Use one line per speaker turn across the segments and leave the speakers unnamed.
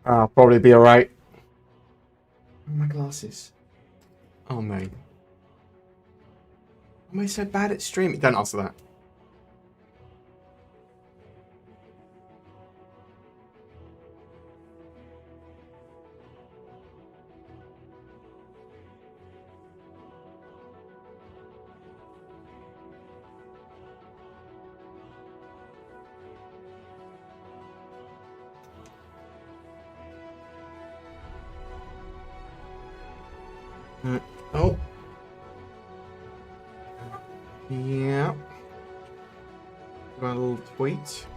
I'll probably be alright. My glasses. Oh no. Am I so bad at streaming? Don't answer that. Oh. Yeah. Got a little tweet.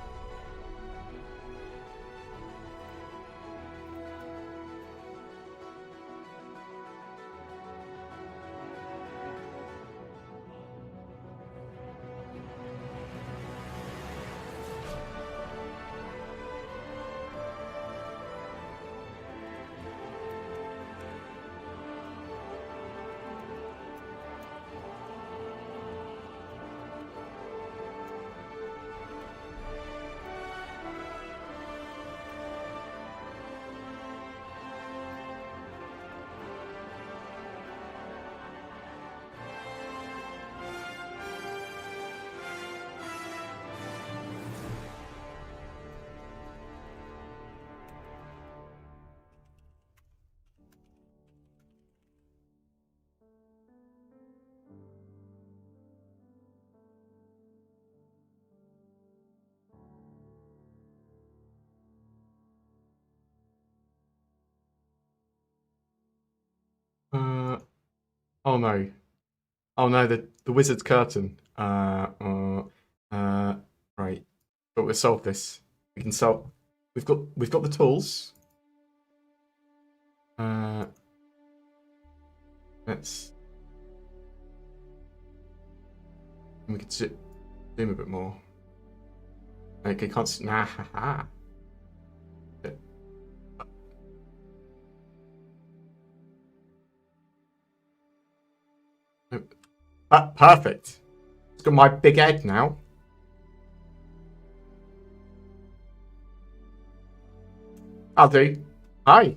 Oh no. Oh no, the wizard's curtain. Right. But we'll solve this. We can solve. We've got the tools. Let's. We can zoom a bit more. Okay, can't. Nah, haha. Perfect. It's got my big head now. I'll do. Hi.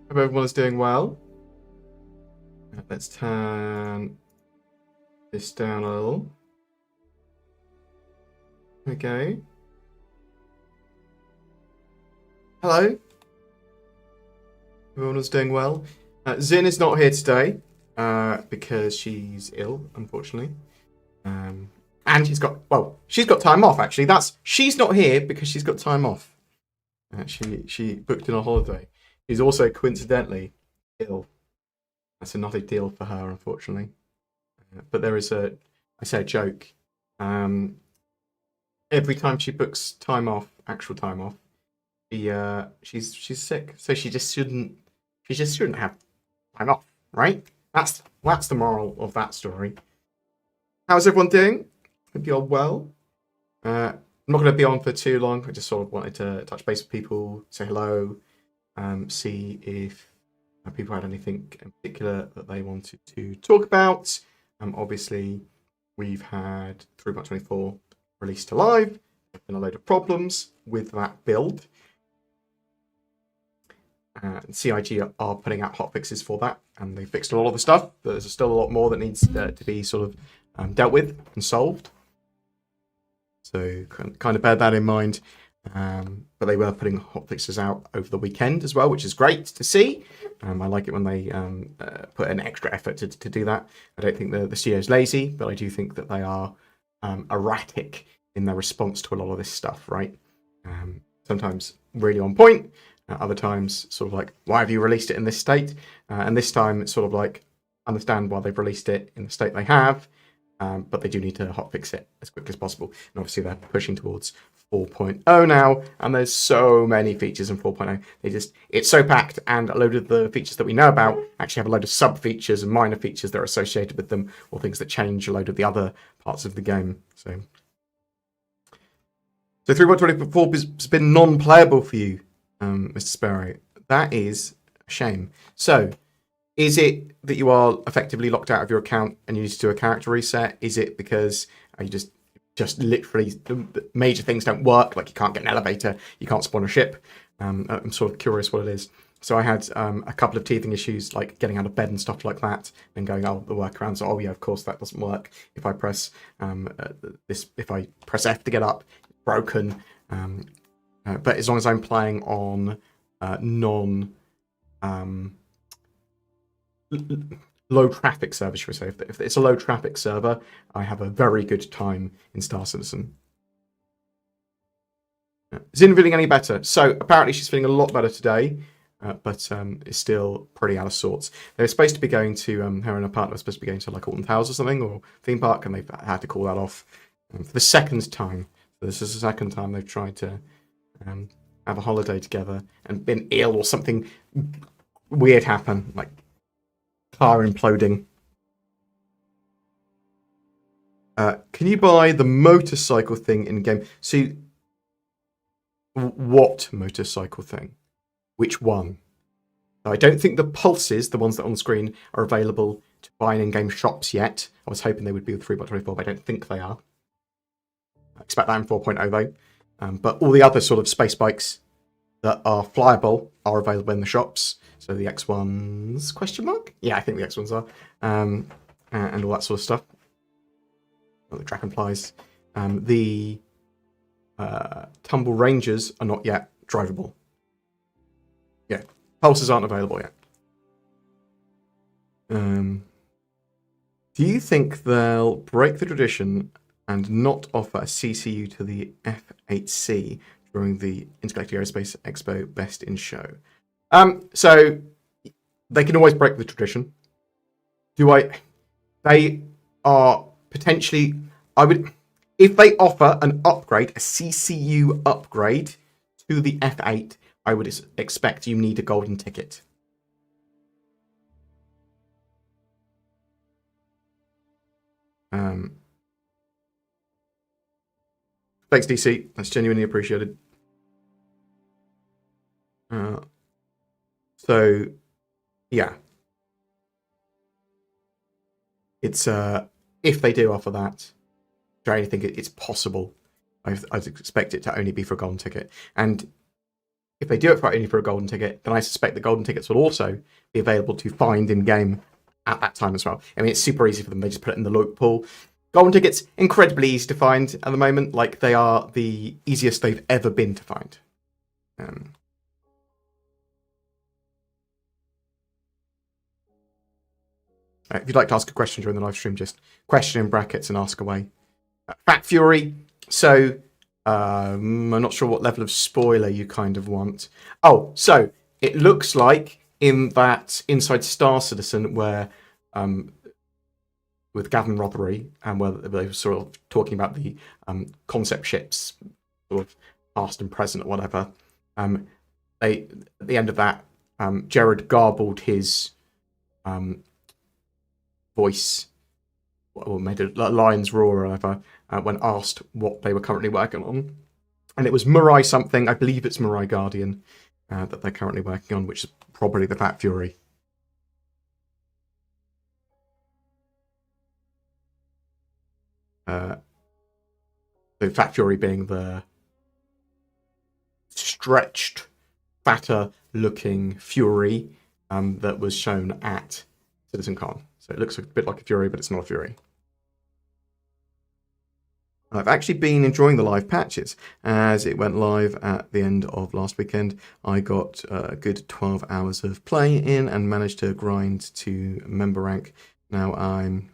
Hope everyone is doing well. Let's turn this down a little. Okay. Hello. Everyone is doing well. Zin is not here today because she's ill, unfortunately. And she's got time off, actually. She's not here because she's got time off. She booked in a holiday. She's also coincidentally ill. That's another deal for her, unfortunately. But there is I say a joke. Every time she books time off, actual time off, she's sick. So she just shouldn't have time off, right? That's the moral of that story. How's everyone doing? Hope you're well. I'm not going to be on for too long. I just sort of wanted to touch base with people, say hello, see if people had anything in particular that they wanted to talk about. Obviously, we've had 3.24 released to live. There's been a load of problems with that build. CIG are putting out hotfixes for that, and they fixed a lot of the stuff. But there's still a lot more that needs to be sort of dealt with and solved. So kind of bear that in mind. But they were putting hotfixes out over the weekend as well, which is great to see. I like it when they put an extra effort to do that. I don't think the studio's lazy, but I do think that they are erratic in their response to a lot of this stuff, right? Sometimes really on point. Other times, sort of like, why have you released it in this state? And this time, it's sort of like, understand why they've released it in the state they have, but they do need to hotfix it as quick as possible. And obviously, they're pushing towards 4.0 now, and there's so many features in 4.0. It's so packed, and a load of the features that we know about actually have a load of sub-features and minor features that are associated with them, or things that change a load of the other parts of the game. So 3.24 has been non-playable for you, Mr. Sparrow. That is a shame. So, is it that you are effectively locked out of your account and you need to do a character reset? Is it because you just literally the major things don't work, like you can't get an elevator, you can't spawn a ship, I'm sort of curious what it is. So I had a couple of teething issues, like getting out of bed and stuff like that, and going, oh, the workaround. So, oh yeah, of course that doesn't work. If I press if I press F to get up, it's broken. But as long as I'm playing on low traffic server, should we say? If it's a low traffic server, I have a very good time in Star Citizen. Isn't feeling any better. So apparently she's feeling a lot better today, but is still pretty out of sorts. They were supposed to be going to, her and her partner were supposed to be going to like Alton Towers or something, or theme park, and they've had to call that off for the second time. So this is the second time they've tried to have a holiday together and been ill or something weird happen, like car imploding. Can you buy the motorcycle thing in game? So, what motorcycle thing? Which one? I don't think the pulses, the ones that are on the screen, are available to buy in in-game shops yet. I was hoping they would be with 3.24, but I don't think they are. I expect that in 4.0 though. But all the other sort of space bikes that are flyable are available in the shops. So the X1s, question mark? Yeah, I think the X1s are. And all that sort of stuff. The Dragonflies. The Tumble Rangers are not yet drivable. Yeah, pulses aren't available yet. Do you think they'll break the tradition and not offer a CCU to the F8C during the Intergalactic Aerospace Expo Best in Show? So they can always break the tradition. They are potentially, if they offer an upgrade, a CCU upgrade to the F8, I would expect you need a golden ticket. Thanks, DC. That's genuinely appreciated. So, yeah. It's, if they do offer that, I think it's possible. I'd expect it to only be for a golden ticket. And if they do it only for a golden ticket, then I suspect the golden tickets will also be available to find in-game at that time as well. I mean, it's super easy for them. They just put it in the loot pool. Golden tickets, incredibly easy to find at the moment. Like, they are the easiest they've ever been to find. If you'd like to ask a question during the live stream, just question in brackets and ask away. Fat Fury. So, I'm not sure what level of spoiler you kind of want. Oh, so it looks like in that Inside Star Citizen where with Gavin Rothery and where they were sort of talking about the concept ships, sort of past and present or whatever. At the end of that, Jared garbled his voice, or made a lion's roar or whatever, when asked what they were currently working on. And it was Mirai something, I believe it's Mirai Guardian, that they're currently working on, which is probably the Fat Fury. So Fat Fury being the stretched, fatter looking Fury that was shown at CitizenCon. So it looks a bit like a Fury, but it's not a Fury. I've actually been enjoying the live patches. As it went live at the end of last weekend, I got a good 12 hours of play in and managed to grind to member rank. Now I'm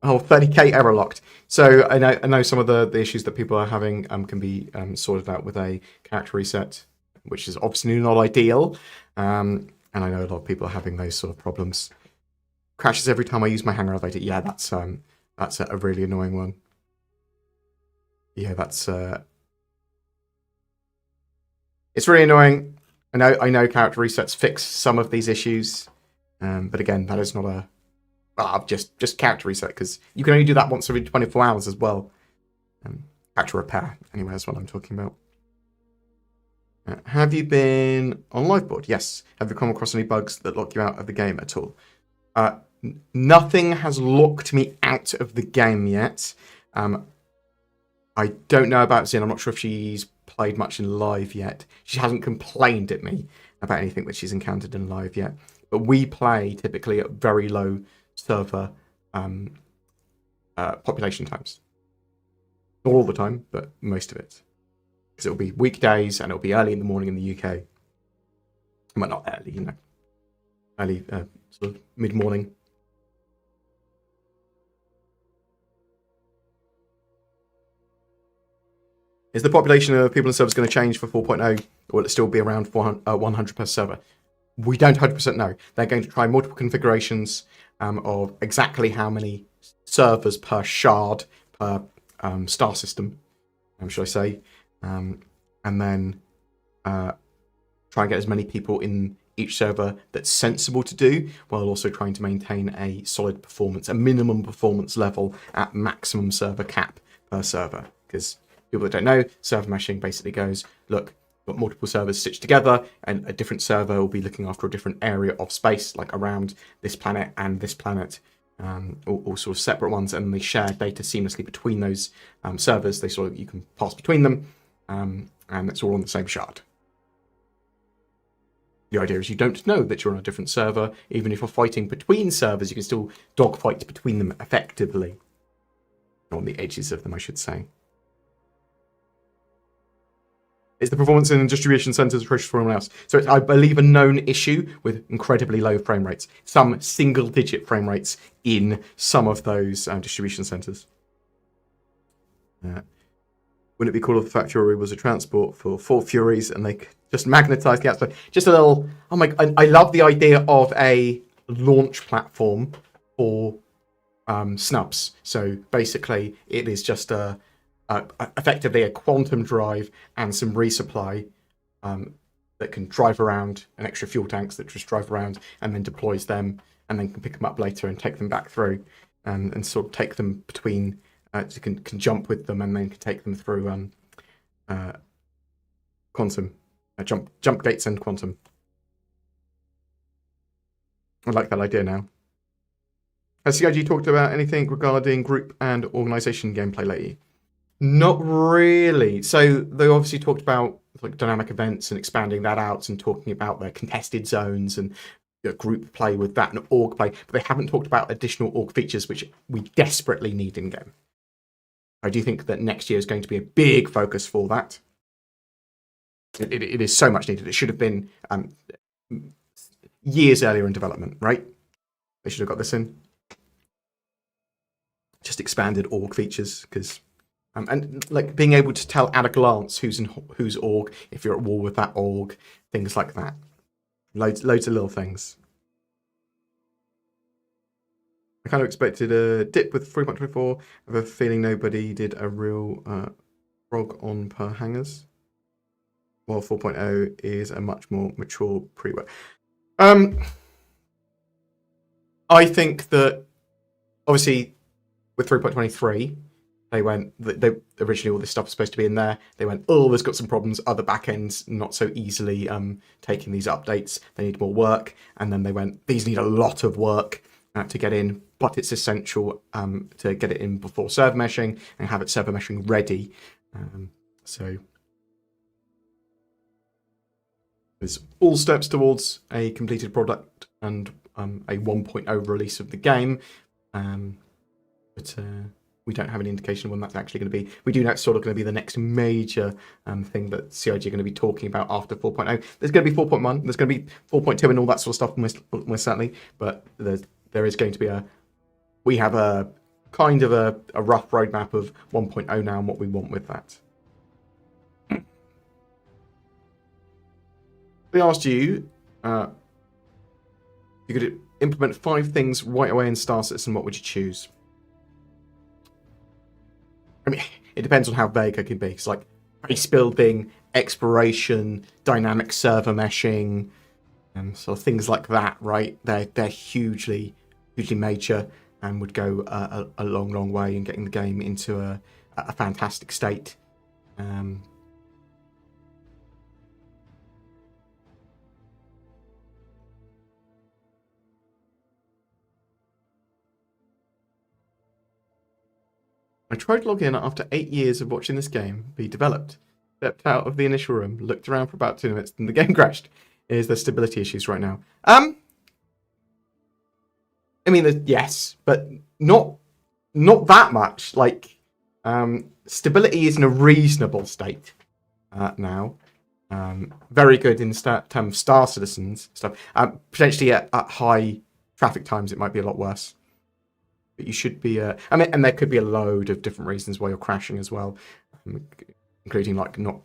30k error locked. So I know some of the issues that people are having can be sorted out with a character reset, which is obviously not ideal. And I know a lot of people are having those sort of problems. Crashes every time I use my hangar elevator. Yeah, that's a really annoying one. Yeah, it's really annoying. I know character resets fix some of these issues, but again, that is not just character reset, because you can only do that once every 24 hours as well. Character repair, anyway, that's what I'm talking about. Have you been on Liveboard? Yes. Have you come across any bugs that lock you out of the game at all? Nothing has locked me out of the game yet. I don't know about Zin. I'm not sure if she's played much in live yet. She hasn't complained at me about anything that she's encountered in live yet. But we play typically at very low server population times. Not all the time, but most of it. Because it'll be weekdays and it'll be early in the morning in the UK. Well, not early, early sort of mid-morning. Is the population of people in servers going to change for 4.0, or will it still be around 100 per server? We don't 100% know. They're going to try multiple configurations of exactly how many servers per shard, per star system, should I say, and then try and get as many people in each server that's sensible to do, while also trying to maintain a solid performance, a minimum performance level at maximum server cap per server. Because people that don't know, server meshing basically goes, look, got multiple servers stitched together, and a different server will be looking after a different area of space, like around this planet and this planet, all sort of separate ones, and they share data seamlessly between those servers. They sort of, you can pass between them, and it's all on the same shard. The idea is you don't know that you're on a different server. Even if you're fighting between servers, you can still dogfight between them effectively. On the edges of them, I should say. Is the performance in distribution centers atrocious for everyone else? So it's, I believe, a known issue with incredibly low frame rates. Some single-digit frame rates in some of those distribution centers. Wouldn't it be cool if the Fat Fury was a transport for 4 Furies and they just magnetized the outside? Just a little... Oh my... I love the idea of a launch platform for snubs. So basically, it is just effectively a quantum drive and some resupply that can drive around, and extra fuel tanks that just drive around and then deploys them, and then can pick them up later and take them back through, and sort of take them between... so can jump with them and then can take them through quantum, jump gates and quantum. I like that idea now. Has CIG talked about anything regarding group and organization gameplay lately? Not really. So they obviously talked about like dynamic events and expanding that out and talking about their contested zones and group play with that and org play, but they haven't talked about additional org features which we desperately need in game. I do think that next year is going to be a big focus for that. It is so much needed. It should have been years earlier in development, right? They should have got this in. Just expanded org features, because and like being able to tell at a glance who's in whose org, if you're at war with that org, things like that. Loads of little things. I kind of expected a dip with 3.24. I have a feeling nobody did a real prog on per hangers, while 4.0 is a much more mature pre-work. I think that obviously with 3.23, they went. They originally all this stuff was supposed to be in there. They went, oh, there's got some problems. Other backends not so easily taking these updates. They need more work, and then they went, these need a lot of work to get in, but it's essential to get it in before server meshing and have it server meshing ready. So there's all steps towards a completed product and a 1.0 release of the game, but we don't have any indication when that's actually going to be. We do know it's sort of going to be the next major thing that CIG are going to be talking about after 4.0. There's going to be 4.1, there's going to be 4.2 and all that sort of stuff, most certainly, but there is going to be we have a kind of a rough roadmap of 1.0 now and what we want with that. We asked you if you could implement 5 things right away in Star Citizen, what would you choose? I mean, it depends on how vague it can be. It's like base building, exploration, dynamic server meshing, and sort of things like that, right? They're hugely major and would go a long way in getting the game into a fantastic state. I tried to log in after 8 years of watching this game be developed. stepped out of the initial room, looked around for about 2 minutes, and the game crashed. Is there stability issues right now? I mean, yes, but not that much. Like, stability is in a reasonable state now. Very good in terms of Star Citizens stuff. Potentially at high traffic times, it might be a lot worse. But you should be. I mean, and there could be a load of different reasons why you're crashing as well, including like not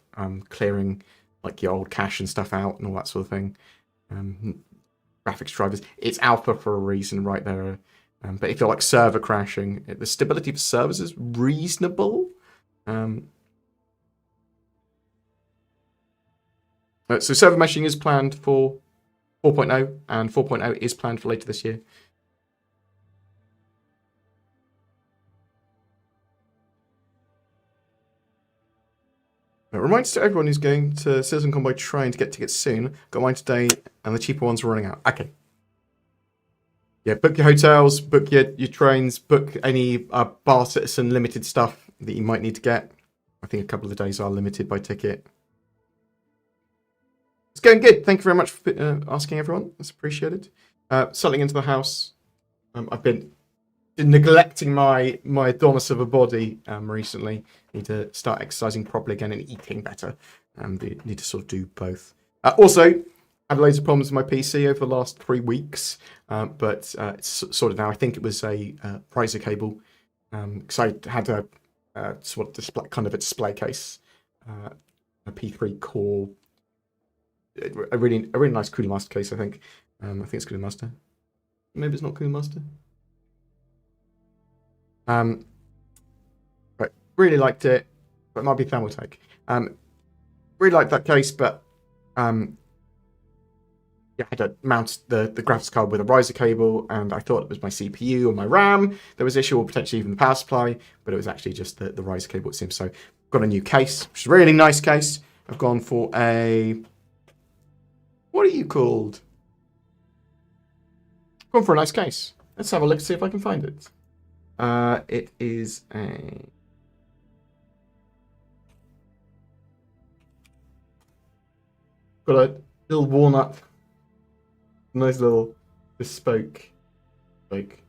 clearing like your old cache and stuff out and all that sort of thing. Graphics drivers. It's alpha for a reason, right there. But if you're like server crashing, the stability of servers is reasonable. So server meshing is planned for 4.0, and 4.0 is planned for later this year. A reminder to everyone who's going to CitizenCon by trying to get tickets soon. Got mine today, and the cheaper ones are running out. Okay. Yeah, book your hotels, book your trains, book any Bar Citizen limited stuff that you might need to get. I think a couple of days are limited by ticket. It's going good. Thank you very much for asking, everyone. That's appreciated. Settling into the house. I've been neglecting my adornus of a body recently. Need to start exercising properly again and eating better. Need to sort of do both. Also, had loads of problems with my PC over the last 3 weeks, but it's sorted now. I think it was a riser cable, because I had a sort of display, kind of a display case, a P3 core, a really nice Cooler Master case. I think it's Cooler Master. Maybe it's not Cooler Master. But really liked it. But it might be Thermaltake. Really liked that case, but yeah, I had to mount the graphics card with a riser cable, and I thought it was my CPU or my RAM. There was an issue, or potentially even the power supply, but it was actually just the riser cable, it seems. So I've got a new case, which is a really nice case. I've gone for a... What are you called? I've gone for a nice case. Let's have a look, see if I can find it. It is a... Got a little walnut, nice little bespoke, like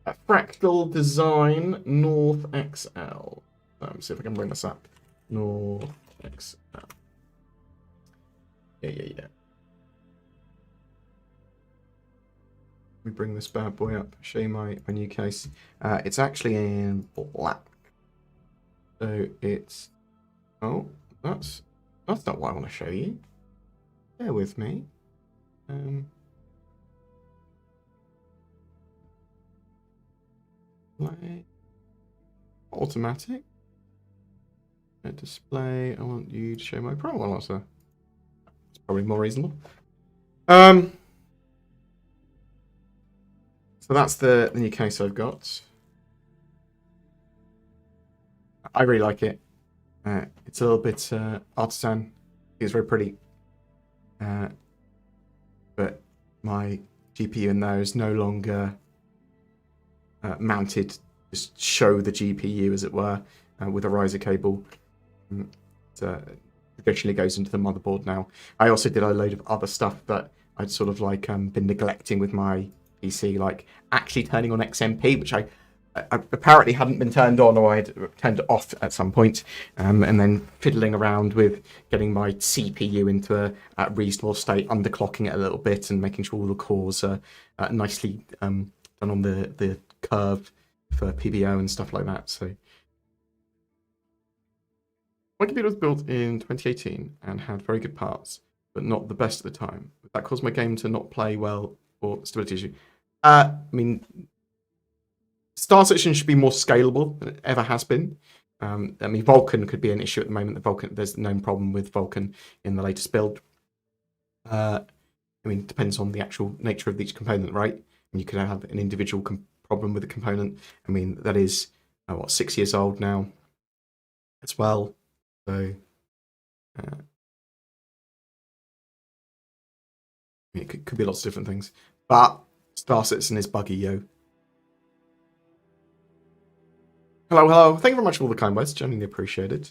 a fractal design North XL. Let's see if I can bring this up. North XL. Yeah. Let me bring this bad boy up, show you my new case. It's actually in black. So it's... Oh, that's not what I want to show you. Bear with me. Play. Automatic. Display. I want you to show my profile answer. It's probably more reasonable. So that's the new case I've got. I really like it. It's a little bit artisan. It's very pretty. But my GPU in there is no longer mounted, just show the GPU as it were, with a riser cable. Traditionally goes into the motherboard now. I also did a load of other stuff that I'd sort of like been neglecting with my PC, like actually turning on XMP, which I apparently hadn't been turned on, or I'd turned it off at some point, and then fiddling around with getting my CPU into a reasonable state, underclocking it a little bit, and making sure all the cores are nicely done on the curve for PBO and stuff like that. So my computer was built in 2018 and had very good parts, but not the best at the time. That caused my game to not play well, or stability issue. I mean, Star Citizen should be more scalable than it ever has been. I mean, Vulkan could be an issue at the moment. There's no problem with Vulkan in the latest build. I mean, it depends on the actual nature of each component, right? And you could have an individual problem with a component. I mean, that is, 6 years old now as well. So, it could be lots of different things. But Star Citizen is buggy, yo. Hello. Thank you very much for all the kind words. Genuinely appreciated.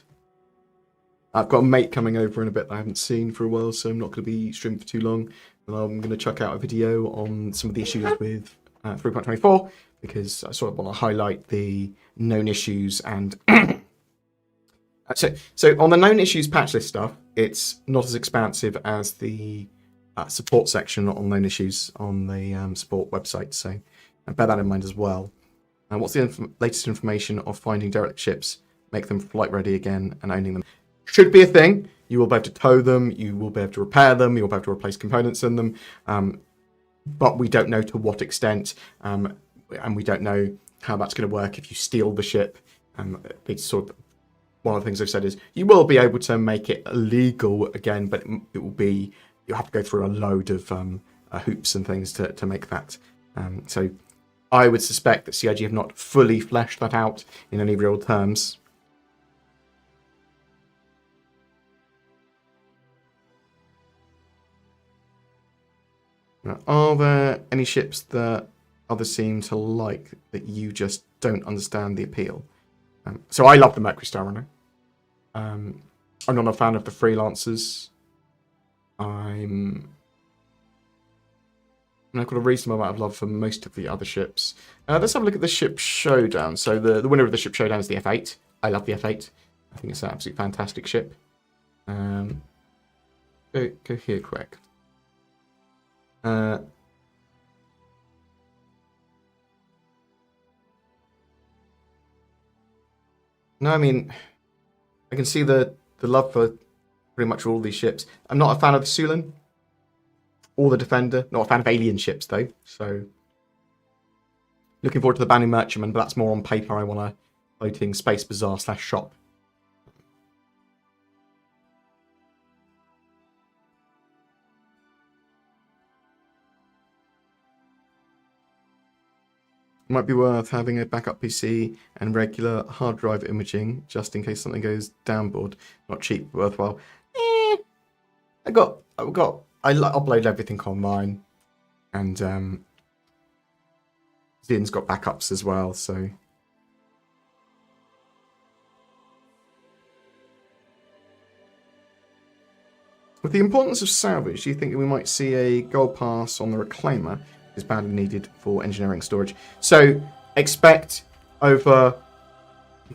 I've got a mate coming over in a bit that I haven't seen for a while, so I'm not going to be streaming for too long. But I'm going to chuck out a video on some of the issues with 3.24 because I sort of want to highlight the known issues and so on the known issues patch list stuff, it's not as expansive as the support section on known issues on the support website. So bear that in mind as well. And what's the latest information of finding derelict ships, make them flight ready again, and owning them? Should be a thing. You will be able to tow them, you will be able to repair them, you will be able to replace components in them, but we don't know to what extent, and we don't know how that's going to work if you steal the ship. It's sort of one of the things they've said is you will be able to make it illegal again, but it will be, you'll have to go through a load of hoops and things to make that. So I would suspect that CIG have not fully fleshed that out in any real terms. Now, are there any ships that others seem to like that you just don't understand the appeal? So I love the Mercury Star Runner. I'm not a fan of the freelancers. I've got a reasonable amount of love for most of the other ships. Let's have a look at the ship showdown. So the winner of the ship showdown is the F8. I love the F8. I think it's an absolutely fantastic ship. Go here quick. No, I mean, I can see the love for pretty much all these ships. I'm not a fan of the Sulan or the Defender. Not a fan of alien ships, though. So, looking forward to the Banning Merchantman, but that's more on paper. I want a floating Space Bazaar / shop. Might be worth having a backup PC and regular hard drive imaging just in case something goes downboard. Not cheap, but worthwhile. I upload everything online, and Zin's got backups as well. So with the importance of salvage, do you think we might see a gold pass on the Reclaimer? Is badly needed for engineering storage. So expect over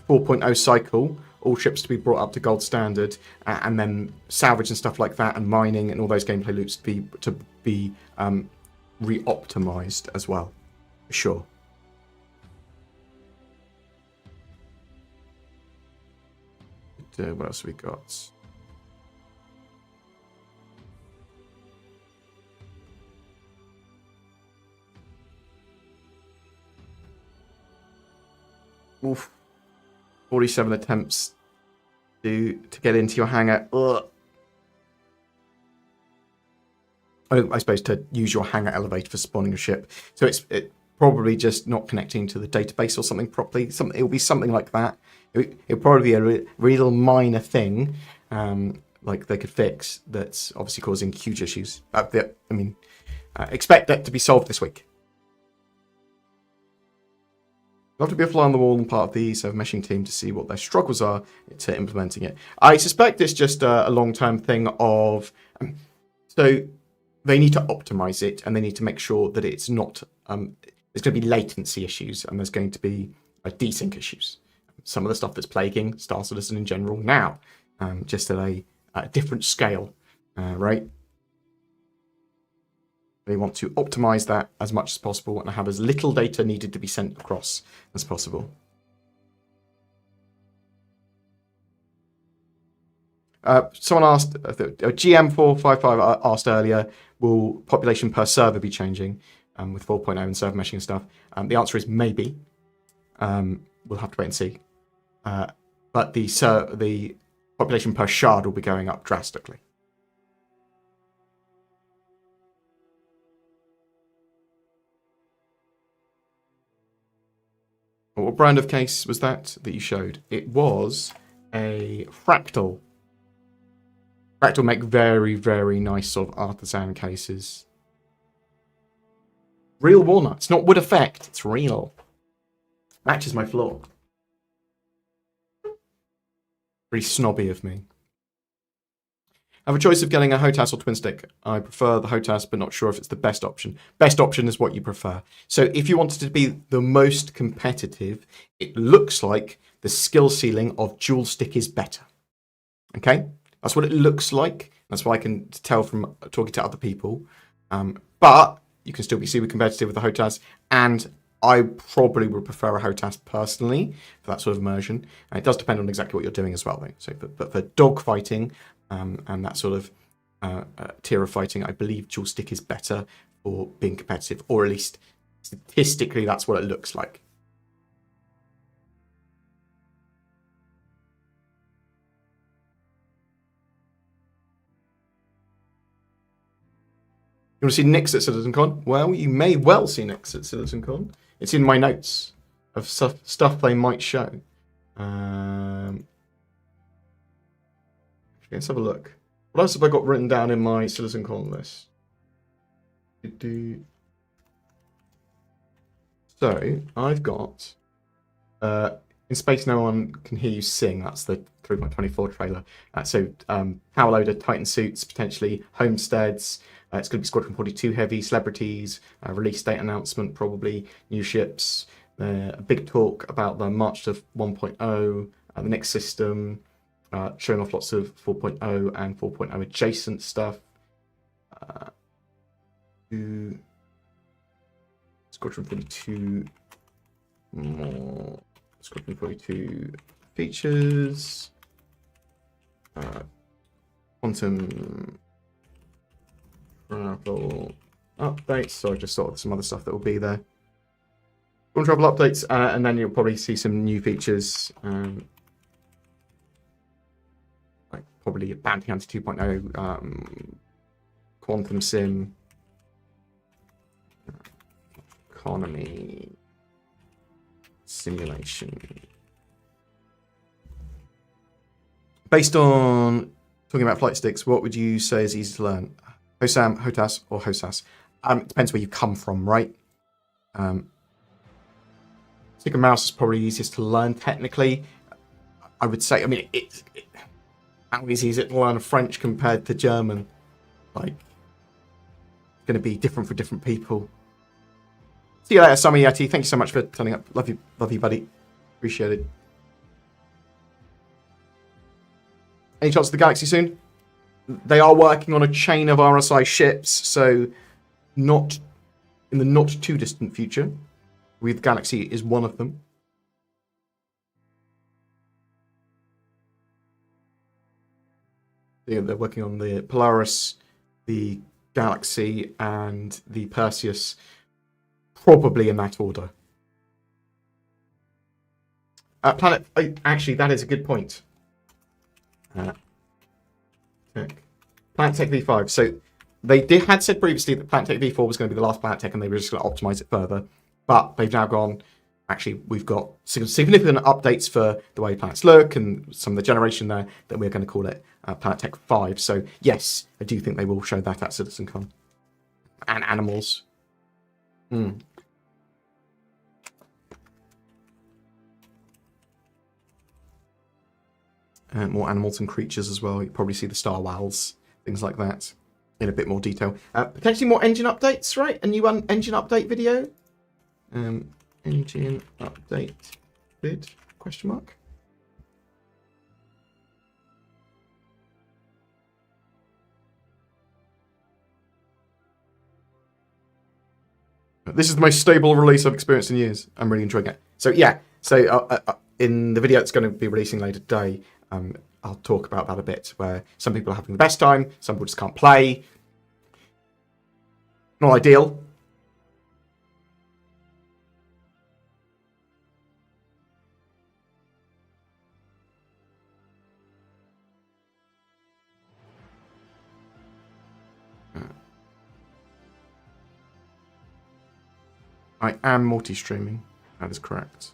4.0 cycle all ships to be brought up to gold standard, and then salvage and stuff like that, and mining and all those gameplay loops to be re-optimized as well, for sure. What else have we got? Oof. 47 attempts to get into your hangar. Ugh. I suppose to use your hangar elevator for spawning a ship. So it's probably just not connecting to the database or something properly. It'll be something like that. It'll probably be a real minor thing, like they could fix, that's obviously causing huge issues. Expect that to be solved this week. Love to be a fly on the wall and part of the server meshing team to see what their struggles are to implementing it. I suspect it's just a long-term thing of... so they need to optimize it, and they need to make sure that it's not... there's going to be latency issues, and there's going to be desync issues. Some of the stuff that's plaguing Star Citizen in general now, just at a different scale, right? They want to optimize that as much as possible and have as little data needed to be sent across as possible. Someone asked, GM455 asked earlier, will population per server be changing with 4.0 and server meshing and stuff? The answer is maybe. We'll have to wait and see. But the population per shard will be going up drastically. What brand of case was that you showed? It was a Fractal. Fractal make very, very nice sort of artisan cases. Real walnuts, not wood effect. It's real. Matches my floor. Pretty snobby of me. I have a choice of getting a HOTAS or twin stick. I prefer the HOTAS, but not sure if it's the best option. Best option is what you prefer. So if you wanted to be the most competitive, it looks like the skill ceiling of dual stick is better. Okay? That's what it looks like. That's what I can tell from talking to other people. But you can still be super competitive with the HOTAS, and I probably would prefer a HOTAS personally for that sort of immersion. And it does depend on exactly what you're doing as well, though. So, but for dog fighting and that sort of tier of fighting, I believe dual stick is better for being competitive, or at least statistically, that's what it looks like. You want to see Nick's at CitizenCon? Well, you may well see Nick's at CitizenCon. It's in my notes of stuff they might show. Let's have a look. What else have I got written down in my CitizenCon list? So, I've got In Space No One Can Hear You Sing. That's the 3.24 trailer. Power loader, Titan suits, potentially homesteads. It's going to be Squadron 42 heavy, celebrities, release date announcement, probably new ships, a big talk about the March to 1.0, the next system, showing off lots of 4.0 and 4.0 adjacent stuff. Squadron 42 more. Squadron 42 features. Quantum travel updates. So I just thought of some other stuff that will be there. Quantum travel updates, and then you'll probably see some new features. Like probably Bounty Hunter 2.0, Quantum Sim, economy, simulation. Based on talking about flight sticks, what would you say is easy to learn? HOSAM, HOTAS, or HOSAS? It depends where you come from, right? Stick and mouse is probably easiest to learn technically. I would say, I mean, how easy is it to learn French compared to German? Like, it's going to be different for different people. See you later, Summer Yeti. Thank you so much for turning up. Love you, buddy. Appreciate it. Any chance of the Galaxy soon? They are working on a chain of RSI ships, so not in the not too distant future. With Galaxy is one of them. They're working on the Polaris, the Galaxy, and the Perseus, probably in that order. Actually, that is a good point. Planet Tech V5. So they had said previously that Planet Tech V4 was going to be the last Planet Tech, and they were just going to optimize it further. But they've now gone, actually, we've got significant updates for the way planets look and some of the generation there, that we're going to call it Planet Tech 5. So yes, I do think they will show that at CitizenCon. And animals. More animals and creatures as well. You probably see the star whales, things like that, in a bit more detail. Potentially more engine updates, right? A new engine update video. Engine update vid ? This is the most stable release I've experienced in years. I'm really enjoying it. So yeah, in the video that's going to be releasing later today, I'll talk about that a bit, where some people are having the best time, some people just can't play. Not ideal. I am multi-streaming. That is correct.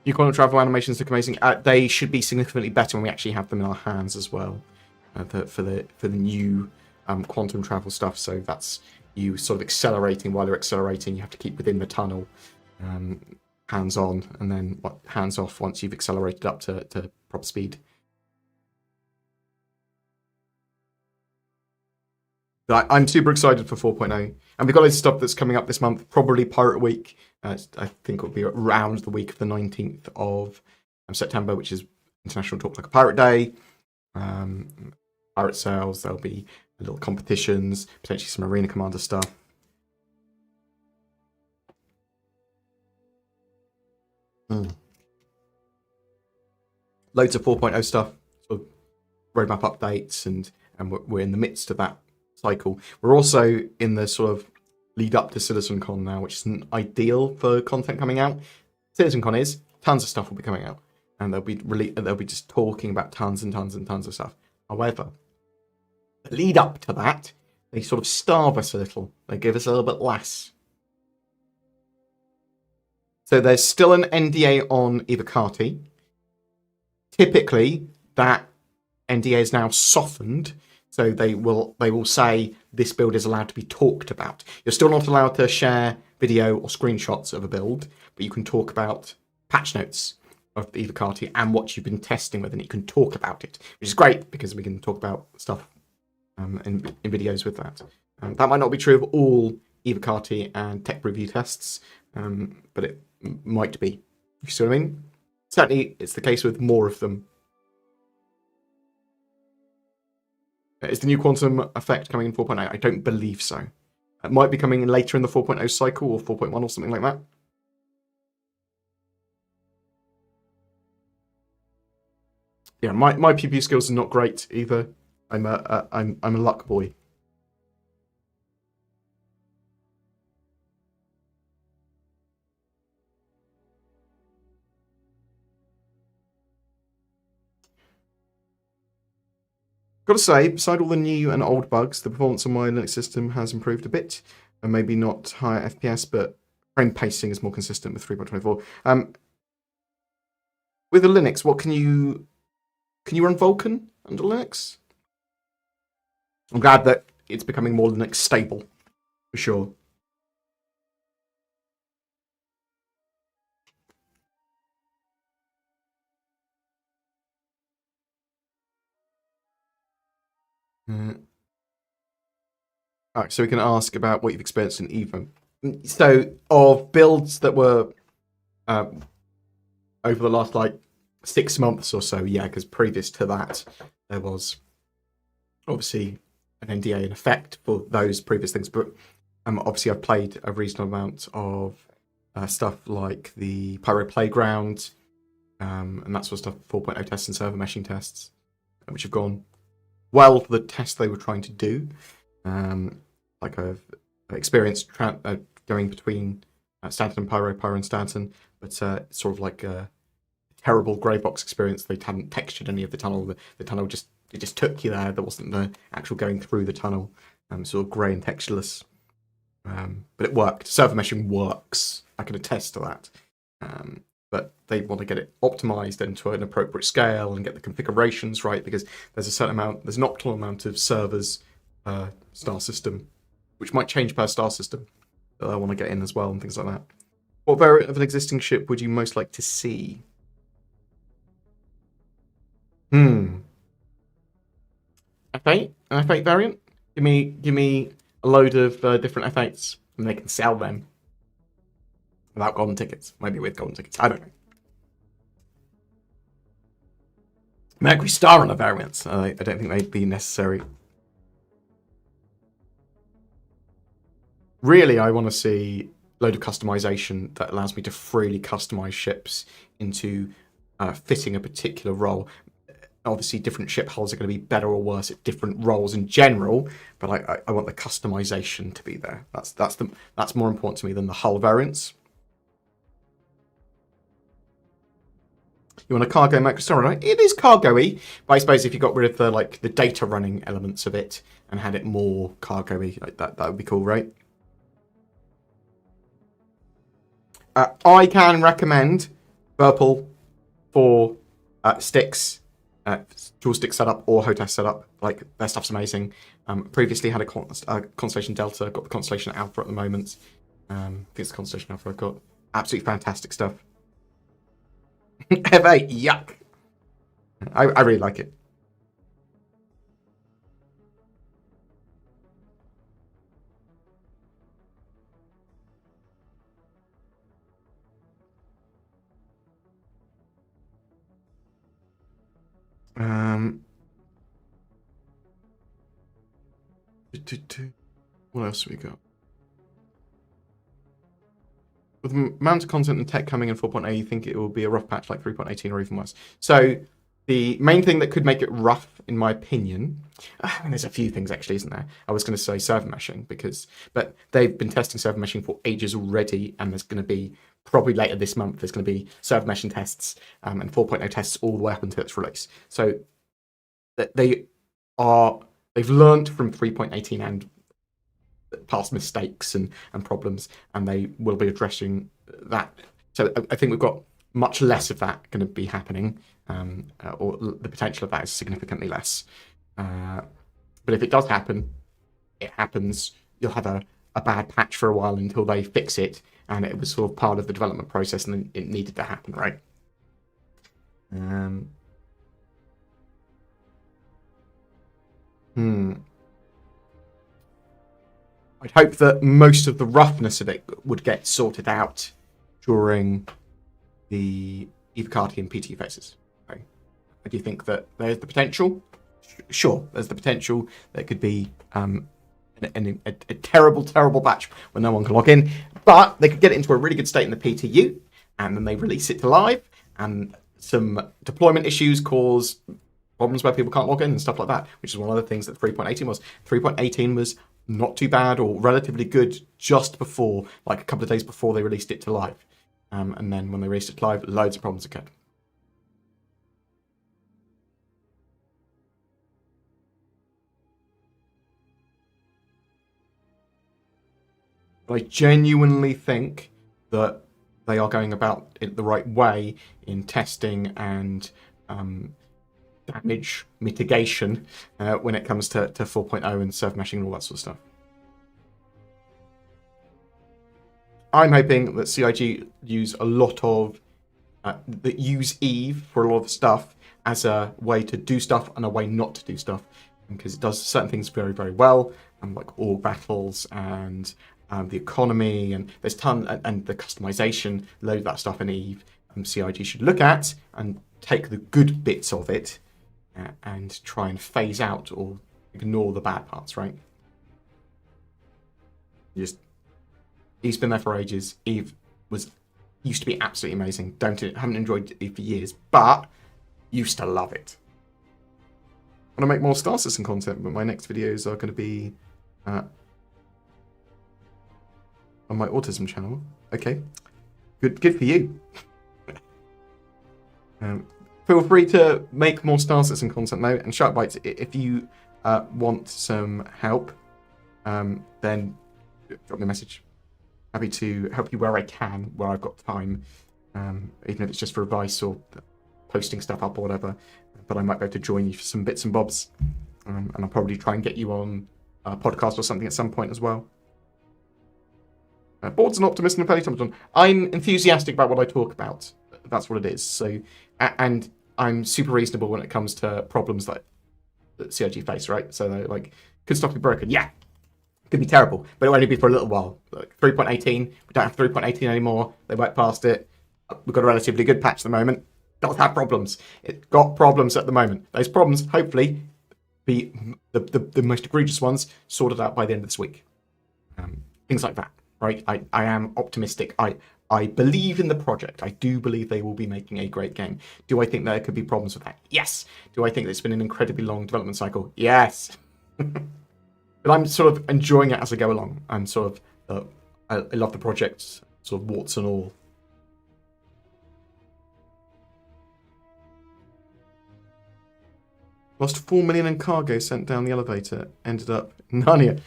New quantum travel animations look amazing. They should be significantly better when we actually have them in our hands as well, for the new quantum travel stuff. So that's you sort of accelerating. While you're accelerating, you have to keep within the tunnel, hands on, and then hands off once you've accelerated up to proper speed. But I'm super excited for 4.0, and we've got loads of stuff that's coming up this month. Probably Pirate Week. I think it'll be around the week of the 19th of September, which is International Talk Like a Pirate Day. Pirate sales. There'll be little competitions, potentially some Arena Commander stuff. Loads of 4.0 stuff, sort of roadmap updates, and we're in the midst of that cycle. We're also in the sort of lead up to CitizenCon now, which isn't ideal for content coming out. CitizenCon is tons of stuff will be coming out, and they'll be just talking about tons and tons and tons of stuff. However, the lead up to that, they sort of starve us a little. They give us a little bit less. So there's still an NDA on Evocati. Typically, that NDA is now softened, so they will say this build is allowed to be talked about. You're still not allowed to share video or screenshots of a build, but you can talk about patch notes of the Evocati and what you've been testing with, and you can talk about it, which is great because we can talk about stuff in videos with that. That might not be true of all Evocati and tech review tests, but it might be. You see what I mean? Certainly, it's the case with more of them. Is the new quantum effect coming in 4.8? I don't believe so. It might be coming in later in the 4.0 cycle or 4.1 or something like that. Yeah, my PvP skills are not great either. I'm a luck boy. Got to say, beside all the new and old bugs, the performance on my Linux system has improved a bit, and maybe not higher FPS, but frame pacing is more consistent with 3.24. With the Linux, what can you run Vulkan under Linux? I'm glad that it's becoming more Linux stable, for sure. Alright, so we can ask about what you've experienced in Evo. So, of builds that were over the last, 6 months or so, yeah, because previous to that, there was obviously an NDA in effect for those previous things, but obviously I've played a reasonable amount of stuff like the Pyro Playground, and that sort of stuff, 4.0 tests and server meshing tests, which have gone well for the tests they were trying to do. I've experienced going between Stanton and Pyro and Stanton, but it's sort of like a terrible grey box experience. They hadn't textured any of the tunnel. The tunnel just took you there. There wasn't the actual going through the tunnel. Sort of grey and textureless. But it worked. Server meshing works. I can attest to that. But they want to get it optimized into an appropriate scale and get the configurations right, because there's an optimal amount of servers per star system, which might change per star system, that I want to get in as well and things like that. What variant of an existing ship would you most like to see? F8? An F8 variant? Give me a load of different F8s, and they can sell them without golden tickets. Maybe with golden tickets. I don't know. Mercury Star on a variant. I don't think they'd be necessary. Really, I want to see a load of customization that allows me to freely customize ships into fitting a particular role. Obviously, different ship hulls are going to be better or worse at different roles in general, but I want the customization to be there. That's more important to me than the hull variants. You want a cargo microstar, right? It is cargo-y, but I suppose if you got rid of the data running elements of it and had it more cargo-y, that would be cool, right? I can recommend Purple for sticks joystick setup or HOTAS setup. Like, their stuff's amazing. Previously had a Constellation Delta, got the Constellation Alpha at the moment. I think it's Constellation Alpha I've got. Absolutely fantastic stuff. F8, yuck. I really like it. What else have we got? With the amount of content and tech coming in 4.0, you think it will be a rough patch like 3.18 or even worse? So the main thing that could make it rough, in my opinion, I mean, there's a few things actually, isn't there? I was going to say server meshing, but they've been testing server meshing for ages already, and there's going to be, probably later this month, there's going to be server meshing tests and 4.0 tests all the way up until its release. So they've learned from 3.18 and past mistakes and problems, and they will be addressing that. So I think we've got much less of that going to be happening, or the potential of that is significantly less. But if it does happen, it happens. You'll have a bad patch for a while until they fix it, and it was sort of part of the development process, and then it needed to happen, right? I'd hope that most of the roughness of it would get sorted out during the Evocati and PT phases. Okay. I do think that there's the potential. Sure, there's the potential. There could be a terrible, terrible batch where no one can log in, but they could get it into a really good state in the PTU, and then they release it to live, and some deployment issues cause problems where people can't log in and stuff like that, which is one of the things that 3.18 was. 3.18 was not too bad or relatively good just before, like a couple of days before they released it to live. And then when they released it to live, loads of problems occurred. But I genuinely think that they are going about it the right way in testing and damage mitigation when it comes to 4.0 and server meshing and all that sort of stuff. I'm hoping that CIG use a lot of that use Eve for a lot of stuff as a way to do stuff and a way not to do stuff, because it does certain things very, very well, like org battles and the economy, and there's and the customization, load of that stuff in Eve. CIG should look at and take the good bits of it and try and phase out or ignore the bad parts, right? Eve's been there for ages. Eve used to be absolutely amazing. Haven't enjoyed Eve for years, but used to love it. I want to make more Star Citizen content, but my next videos are going to be on my autism channel. Okay, good for you. Feel free to make more Star Citizen content though, and Shark Bites, if you want some help, then drop me a message. Happy to help you where I can, where I've got time, even if it's just for advice or posting stuff up or whatever. But I might be able to join you for some bits and bobs, and I'll probably try and get you on a podcast or something at some point as well. Bored's an optimist and a Peloton. I'm enthusiastic about what I talk about. That's what it is. So, and I'm super reasonable when it comes to problems that CIG face, right? So, like, could stuff be broken? Yeah. Could be terrible, but it'll only be for a little while. Like 3.18, we don't have 3.18 anymore. They work past it. We've got a relatively good patch at the moment. Does have problems. It's got problems at the moment. Those problems, hopefully, be the most egregious ones sorted out by the end of this week. Things like that, right? I am optimistic. I believe in the project. I do believe they will be making a great game. Do I think there could be problems with that? Yes. Do I think it's been an incredibly long development cycle? Yes. But I'm sort of enjoying it as I go along. I'm sort of, I love the project, sort of warts and all. Lost 4 million in cargo sent down the elevator. Ended up Narnia.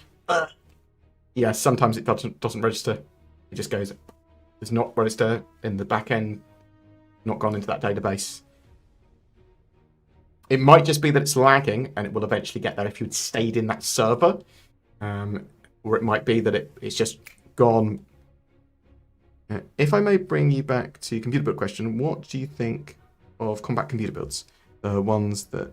Yeah, sometimes it doesn't register. It just goes, does not register in the back end, not gone into that database. It might just be that it's lagging, and it will eventually get there if you'd stayed in that server. Or it might be that it's just gone. If I may bring you back to computer build question, what do you think of combat computer builds? The ones that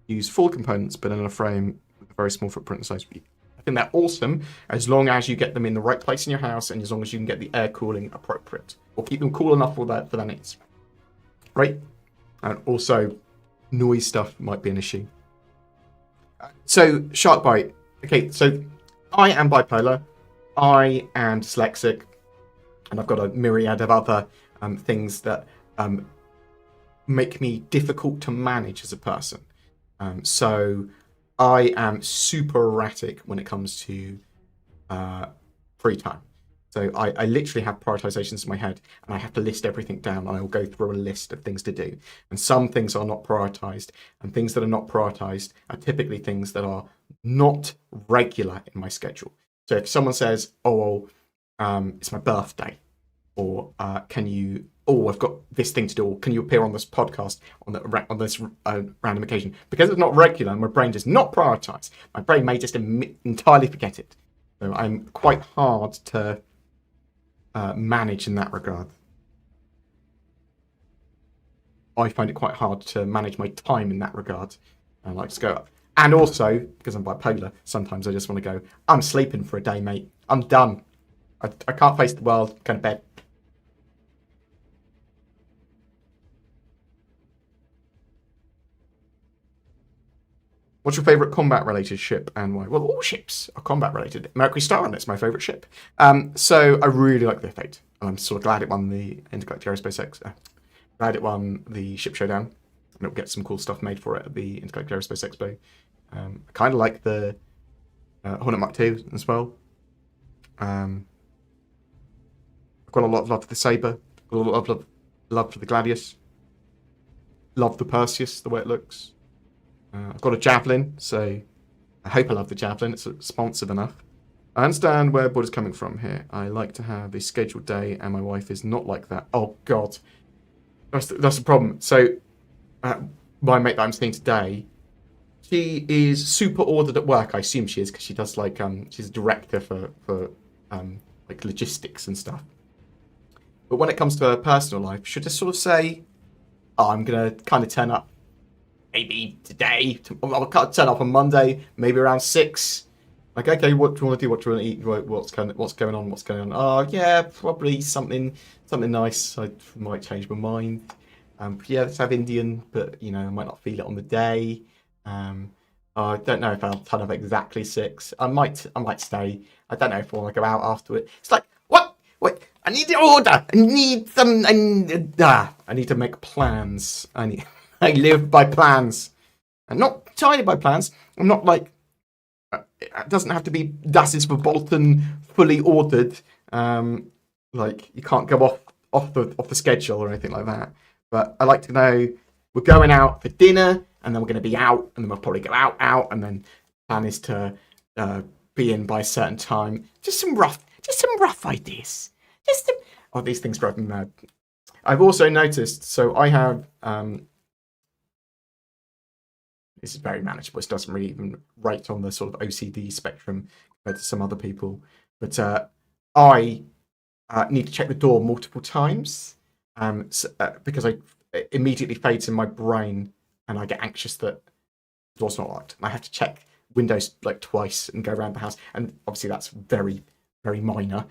use full components but in a frame with a very small footprint and size. I think they're awesome as long as you get them in the right place in your house and as long as you can get the air cooling appropriate or keep them cool enough for their needs. Right? And also, noise stuff might be an issue. So, Sharkbite. Okay, so I am bipolar. I am dyslexic. And I've got a myriad of other things that make me difficult to manage as a person. So I am super erratic when it comes to free time. So I literally have prioritizations in my head and I have to list everything down and I will go through a list of things to do. And some things are not prioritized and things that are not prioritized are typically things that are not regular in my schedule. So if someone says, oh, it's my birthday, or can you, oh, I've got this thing to do, or can you appear on this podcast on this random occasion? Because it's not regular, my brain does not prioritize. My brain may just entirely forget it. So I'm quite hard to manage in that regard. I find it quite hard to manage my time in that regard. I like to go up. And also, because I'm bipolar, sometimes I just want to go, I'm sleeping for a day, mate. I'm done. I can't face the world. Go to bed. What's your favourite combat-related ship and why? Well, all ships are combat-related. Mercury Star, that's my favourite ship. So I really like the F8. I'm sort of glad it won the Intergalactic Aerospace X. Glad it won the Ship Showdown. And it'll get some cool stuff made for it at the Intergalactic Aerospace Expo. I kind of like the Hornet Mark II as well. I've got a lot of love for the Sabre. A lot of love for the Gladius. Love the Perseus, the way it looks. I've got a Javelin, so I hope I love the Javelin. It's responsive enough. I understand where Bored is coming from here. I like to have a scheduled day, and my wife is not like that. Oh, God. That's the problem. So, my mate that I'm seeing today, she is super ordered at work. I assume she is, because she does, like, she's a director for like, logistics and stuff. But when it comes to her personal life, she'll just sort of say, oh, I'm going to kind of turn up maybe today. I'll turn up on Monday, maybe around 6. Like, okay, what do you want to do? What do you want to eat? What's going on? Oh, yeah, probably something nice. I might change my mind. Yeah, let's have Indian, but you know, I might not feel it on the day. I don't know if I'll turn up exactly 6. I might stay. I don't know if I want to go out afterward. It's like, what? I need to order. I need some. I need to make plans. I live by plans. And not entirely by plans. I'm not like, it doesn't have to be Das ist verboten, fully ordered. Like, you can't go off the schedule or anything like that. But I like to know we're going out for dinner, and then we're going to be out, and then we'll probably go out, and then plan is to be in by a certain time. Just some rough ideas. Oh, these things drive me mad. I've also noticed, so I have, this is very manageable. It doesn't really even rate on the sort of OCD spectrum compared to some other people. But I need to check the door multiple times because it immediately fades in my brain and I get anxious that the door's not locked. And I have to check windows like twice and go around the house. And obviously that's very, very minor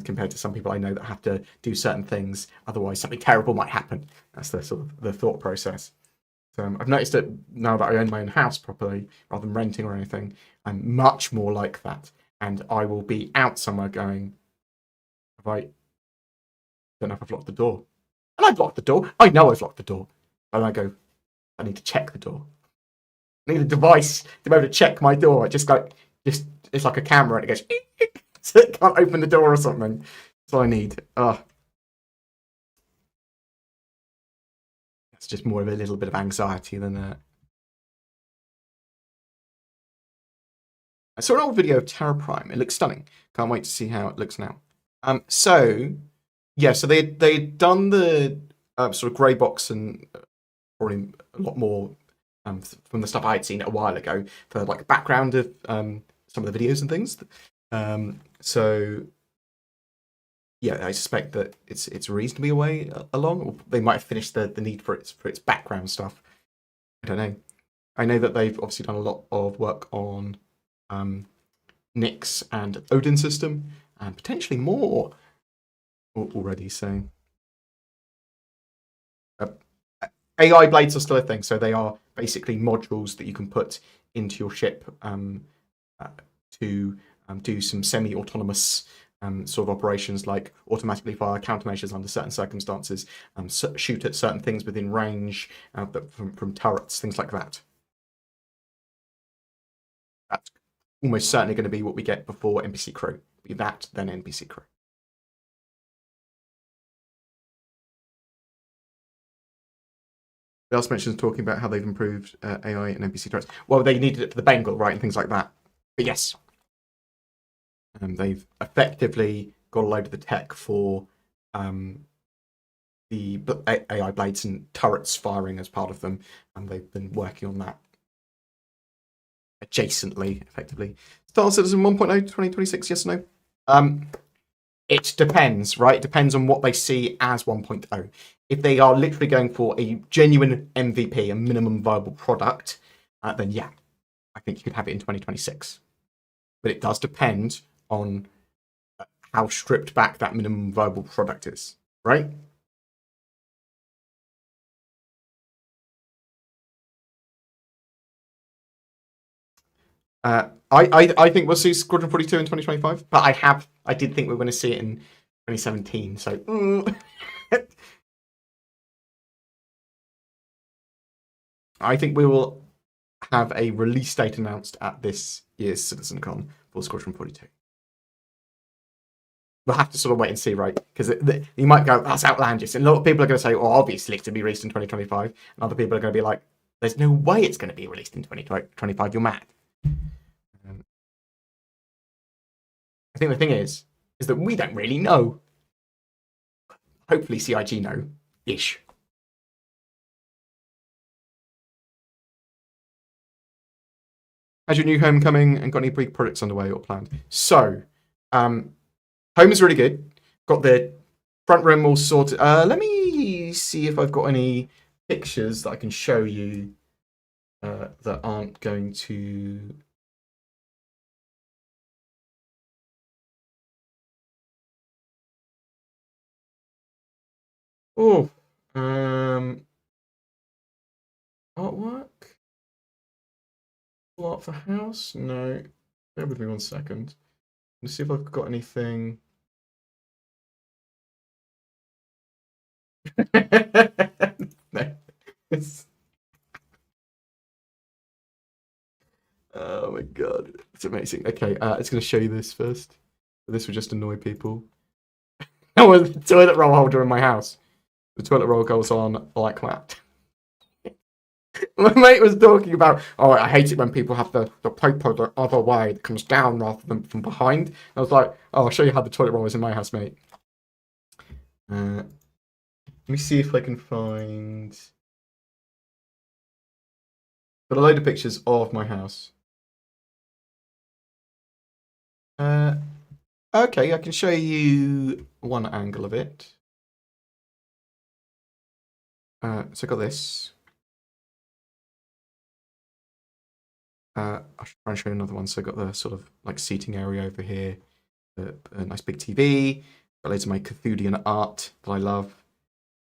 compared to some people I know that have to do certain things. Otherwise something terrible might happen. That's the sort of the thought process. I've noticed that now that I own my own house properly, rather than renting or anything, I'm much more like that. And I will be out somewhere going, don't know if I've locked the door. And I've locked the door. I know I've locked the door. And I go, I need to check the door. I need a device to be able to check my door. It's like a camera and it goes, so it can't open the door or something. That's all I need. It's just more of a little bit of anxiety than that. I saw an old video of Terra Prime. It looks stunning. Can't wait to see how it looks now. So they'd done the sort of grey box and probably a lot more from the stuff I had seen a while ago for like background of some of the videos and things. So yeah, I suspect that it's reasonably away along. Or they might have finished the need for its background stuff. I don't know. I know that they've obviously done a lot of work on Nyx and Odin system, and potentially more already. So AI blades are still a thing. So they are basically modules that you can put into your ship to do some semi-autonomous sort of operations, like automatically fire countermeasures under certain circumstances, shoot at certain things within range from turrets, things like that. That's almost certainly going to be what we get before NPC crew. Be that, then NPC crew. They also mentioned talking about how they've improved AI and NPC turrets. Well, they needed it for the Bengal, right, and things like that. But yes, they've effectively got a load of the tech for the AI blades and turrets firing as part of them, and they've been working on that adjacently, effectively. Star Citizen 1.0 2026, yes or no? It depends, right? It depends on what they see as 1.0. If they are literally going for a genuine MVP, a minimum viable product, then yeah, I think you could have it in 2026. But it does depend on how stripped back that minimum viable product is, right? I think we'll see Squadron 42 in 2025, but I did think we were going to see it in 2017. So I think we will have a release date announced at this year's CitizenCon for Squadron 42. We'll have to sort of wait and see, right? Because you might go, that's outlandish. And a lot of people are going to say, oh, obviously it's to be released in 2025. And other people are going to be like, there's no way it's going to be released in 2025. You're mad. I think the thing is that we don't really know. Hopefully CIG know ish. How's your new home coming, and got any big projects underway or planned? So, home is really good. Got the front room all sorted. Let me see if I've got any pictures that I can show you that aren't going to. Oh, artwork. Art for house? No. Bear with me 1 second. Let's see if I've got anything. No. Oh my god, it's amazing. Okay, it's going to show you this first. This will just annoy people. Oh, the toilet roll holder in my house. The toilet roll goes on like that. My mate was talking about, oh, I hate it when people have the paper the other way that comes down rather than from behind. I was like, oh, I'll show you how the toilet roll is in my house, mate. Let me see if I can find. Got a load of pictures of my house. Okay, I can show you one angle of it. So I got this. I'll try and show you another one. So I got the sort of like seating area over here, a nice big TV. Got loads of my Cthulhian art that I love.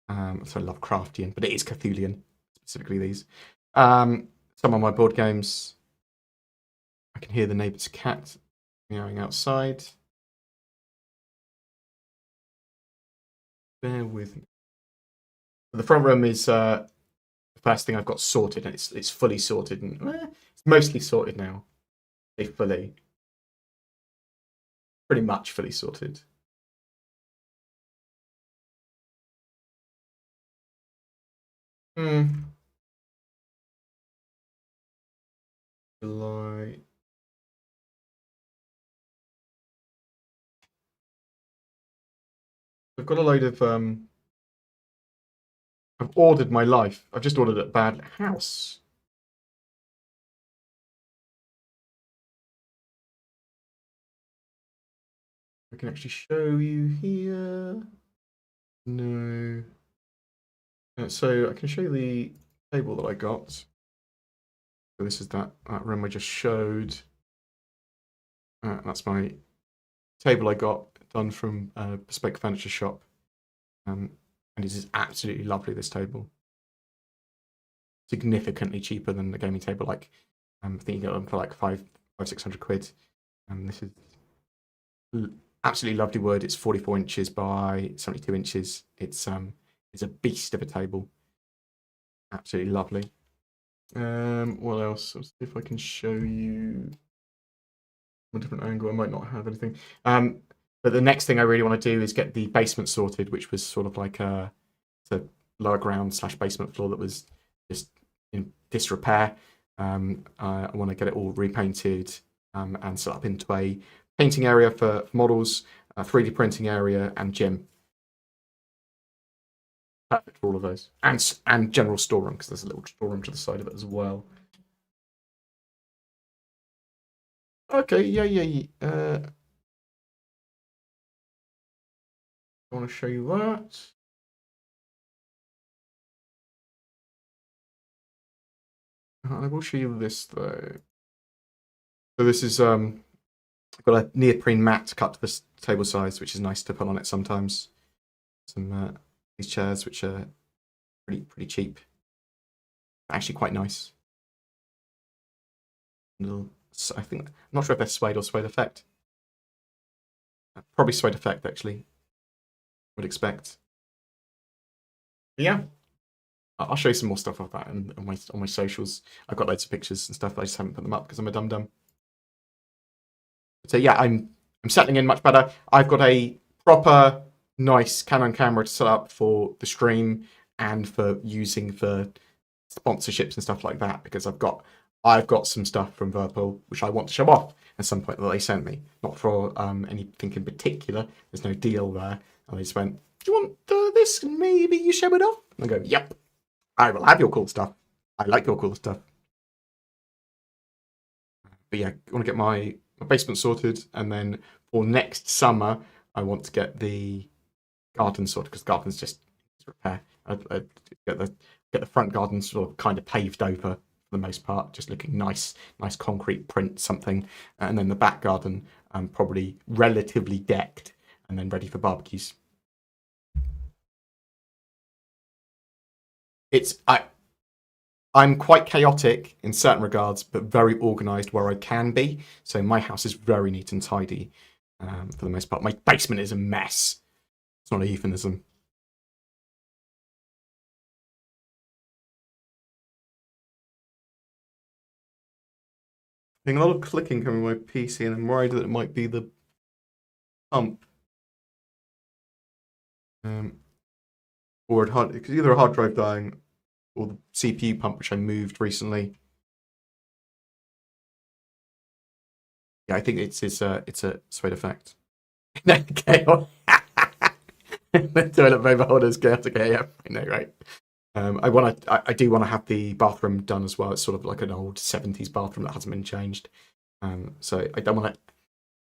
So I love Craftian, but it is Cthulhian, specifically these. Some of my board games. I can hear the neighbour's cat meowing outside. Bear with me. The front room is the first thing I've got sorted, and it's fully sorted, and it's mostly sorted now. Pretty much fully sorted. July. I've got a load of I've ordered my life. I've just ordered a bad house. can actually show you here. No. So I can show you the table that I got. So this is that room I just showed. That's my table I got done from a bespoke furniture shop. And it is absolutely lovely, this table. Significantly cheaper than the gaming table. Like, I think you get them for like 600 quid. And this is absolutely lovely wood. It's 44 inches by 72 inches. It's a beast of a table. Absolutely lovely. What else? Let's see if I can show you from a different angle. I might not have anything. But the next thing I really want to do is get the basement sorted, which was sort of like a lower ground / basement floor that was just in disrepair. I want to get it all repainted and set up into a painting area for models, a 3D printing area, and gym. Perfect for all of those, and general storeroom, because there's a little storeroom to the side of it as well. Okay, yeah. I want to show you that. I will show you this though. So this is I've got a neoprene mat cut to this table size, which is nice to put on it sometimes. Some these chairs, which are pretty cheap, actually quite nice. I think, I'm not sure if they're suede or suede effect. Probably suede effect, actually. Would expect. But yeah, I'll show you some more stuff of that on my socials. I've got loads of pictures and stuff. I just haven't put them up because I'm a dum. So yeah, I'm settling in much better. I've got a proper nice Canon camera to set up for the stream and for using for sponsorships and stuff like that, because I've got some stuff from Virpil which I want to show off at some point that they sent me. Not for anything in particular. There's no deal there. And they just went, "Do you want this? Maybe you show it off?" And I go, "Yep, I will have your cool stuff. I like your cool stuff." But yeah, I want to get my basement sorted, and then for next summer, I want to get the garden sorted, because the garden's just repair. I get the front garden sort of kind of paved over for the most part, just looking nice concrete print something, and then the back garden probably relatively decked and then ready for barbecues. I'm quite chaotic in certain regards, but very organised where I can be. So my house is very neat and tidy for the most part. My basement is a mess. It's not a euphemism. Getting a lot of clicking coming on my PC, and I'm worried that it might be the pump. Or it's either a hard drive dying or the CPU pump, which I moved recently. Yeah, I think it's a suede effect. Chaos. The toilet paper holders, chaotic AF. I know, right? I do want to have the bathroom done as well. It's sort of like an old 70s bathroom that hasn't been changed. So I don't want to.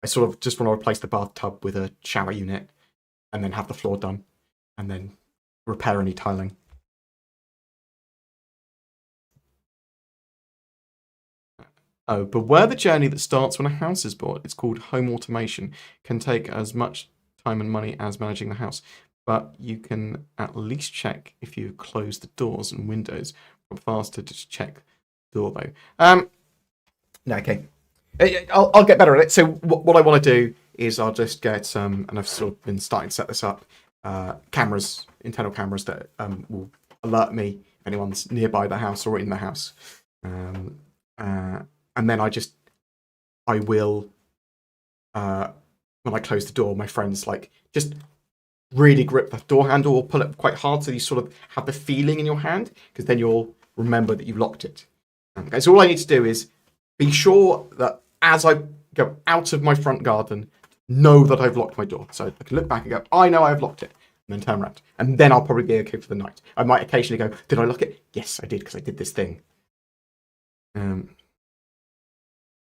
I sort of just want to replace the bathtub with a shower unit, and then have the floor done, and then repair any tiling. Oh, beware the journey that starts when a house is bought. It's called home automation. Can take as much time and money as managing the house, but you can at least check if you close the doors and windows. Faster to check the door though. No, okay. I'll get better at it. So what I want to do is I'll just get and I've sort of been starting to set this up. Cameras, internal cameras that will alert me if anyone's nearby the house or in the house. And then I will, when I close the door, my friends like just really grip the door handle or pull it quite hard so you sort of have the feeling in your hand, because then you'll remember that you've locked it. Okay, so all I need to do is be sure that as I go out of my front garden, know that I've locked my door. So I can look back and go, I know I've locked it, and then turn around. And then I'll probably be okay for the night. I might occasionally go, did I lock it? Yes, I did, because I did this thing.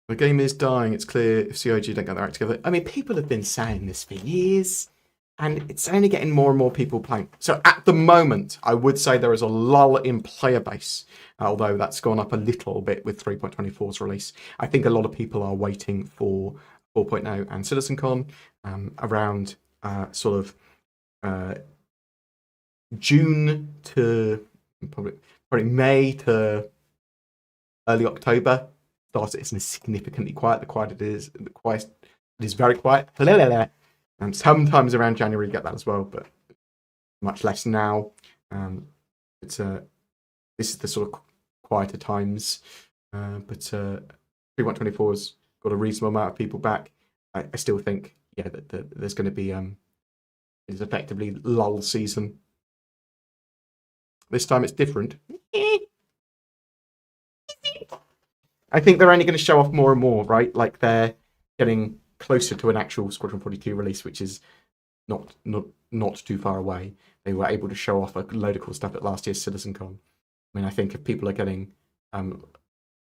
The game is dying. It's clear if CIG don't get their act together. I mean, people have been saying this for years, and it's only getting more and more people playing. So at the moment, I would say there is a lull in player base, although that's gone up a little bit with 3.24's release. I think a lot of people are waiting for 4.0 and CitizenCon around sort of June to probably May to early October. Star Citizen is significantly quiet. It is very quiet. And sometimes around January you get that as well, but much less now. This is the sort of quieter times. But 3.24 has got a reasonable amount of people back. I still think, that there's going to be it's effectively lull season. This time it's different. I think they're only going to show off more and more, right? Like they're getting closer to an actual Squadron 42 release, which is not too far away. They were able to show off a load of cool stuff at last year's CitizenCon. I mean, I think if people are getting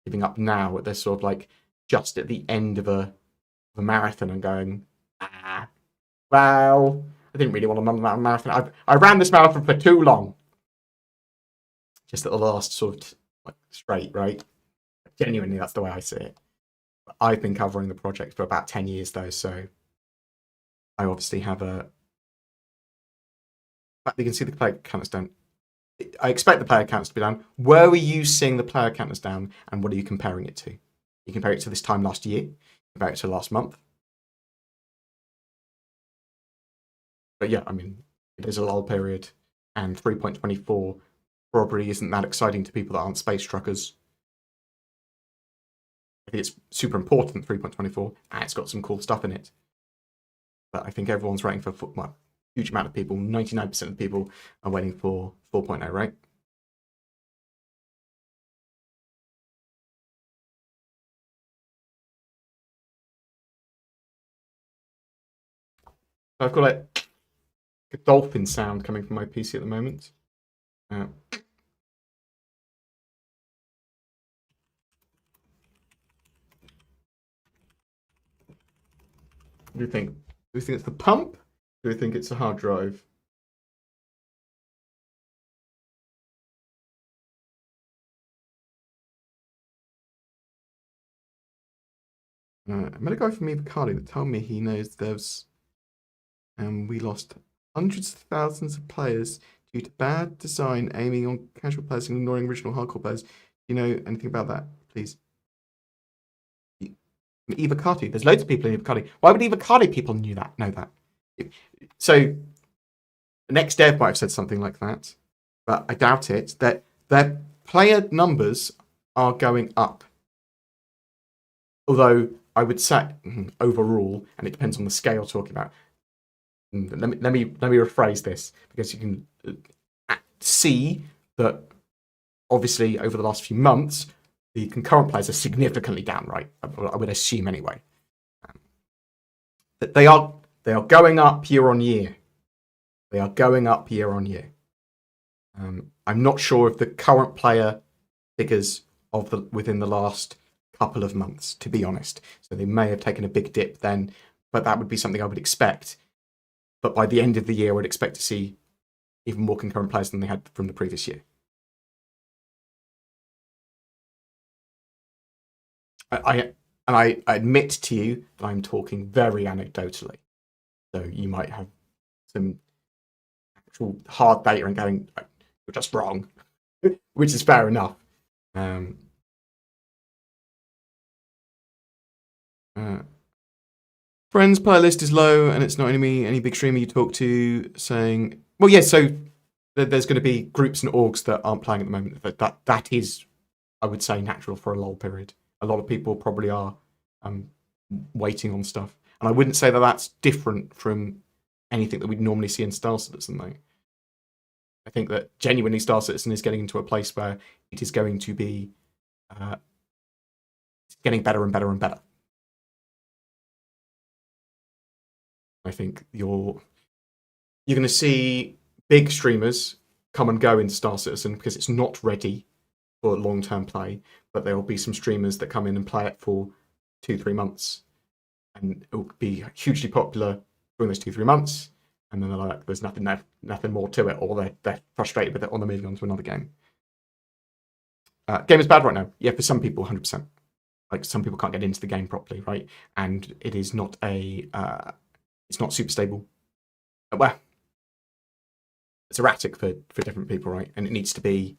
giving up now, they're sort of like just at the end of a marathon and going, well, I didn't really want to run that marathon. I ran this marathon for too long. Just at the last sort of like straight, right? Genuinely, that's the way I see it. I've been covering the project for about 10 years, though, so I obviously have a... You can see the player counters down. I expect the player counts to be down. Where were you seeing the player counters down, and what are you comparing it to? You compare it to this time last year, compare it to last month. But yeah, I mean, it is a lull period, and 3.24 probably isn't that exciting to people that aren't space truckers. I think it's super important, 3.24, and it's got some cool stuff in it. But I think everyone's waiting for, well, huge amount of people, 99% of people are waiting for 4.0, right? I've got like a dolphin sound coming from my PC at the moment. What do you think? Do you think it's the pump? Do you think it's a hard drive? I met a guy from Bacardi that told me he knows devs, and we lost hundreds of thousands of players due to bad design aiming on casual players and ignoring original hardcore players. Do you know anything about that, please? Ivacati. There's loads of people in Ivacati. Why would Ivacati people know that? So, Next Dev might have said something like that, but I doubt it. That their player numbers are going up. Although I would say overall, and it depends on the scale you're talking about. Let me rephrase this, because you can see that obviously over the last few months the concurrent players are significantly down, right? I would assume anyway. That they are going up year on year. They are going up year on year. I'm not sure if the current player figures within the last couple of months, to be honest. So they may have taken a big dip then, but that would be something I would expect. But by the end of the year, I would expect to see even more concurrent players than they had from the previous year. I admit to you that I'm talking very anecdotally. So you might have some actual hard data and going, you're just wrong, which is fair enough. Friends player list is low, and it's not any big streamer you talk to saying, well, yeah, so there's going to be groups and orgs that aren't playing at the moment. That is, I would say, natural for a lull period. A lot of people probably are waiting on stuff. And I wouldn't say that that's different from anything that we'd normally see in Star Citizen, though. I think that genuinely Star Citizen is getting into a place where it is going to be getting better and better and better. I think you're going to see big streamers come and go in Star Citizen because it's not ready for long-term play, but there will be some streamers that come in and play it for 2-3 months, and it will be hugely popular during those 2-3 months, and then they're like, there's nothing more to it, or they're frustrated with it, or they're moving on to another game. Game is bad right now. Yeah, for some people, 100%. Like, some people can't get into the game properly, right? And it is not it's not super stable. Well, it's erratic for different people, right? And it needs to be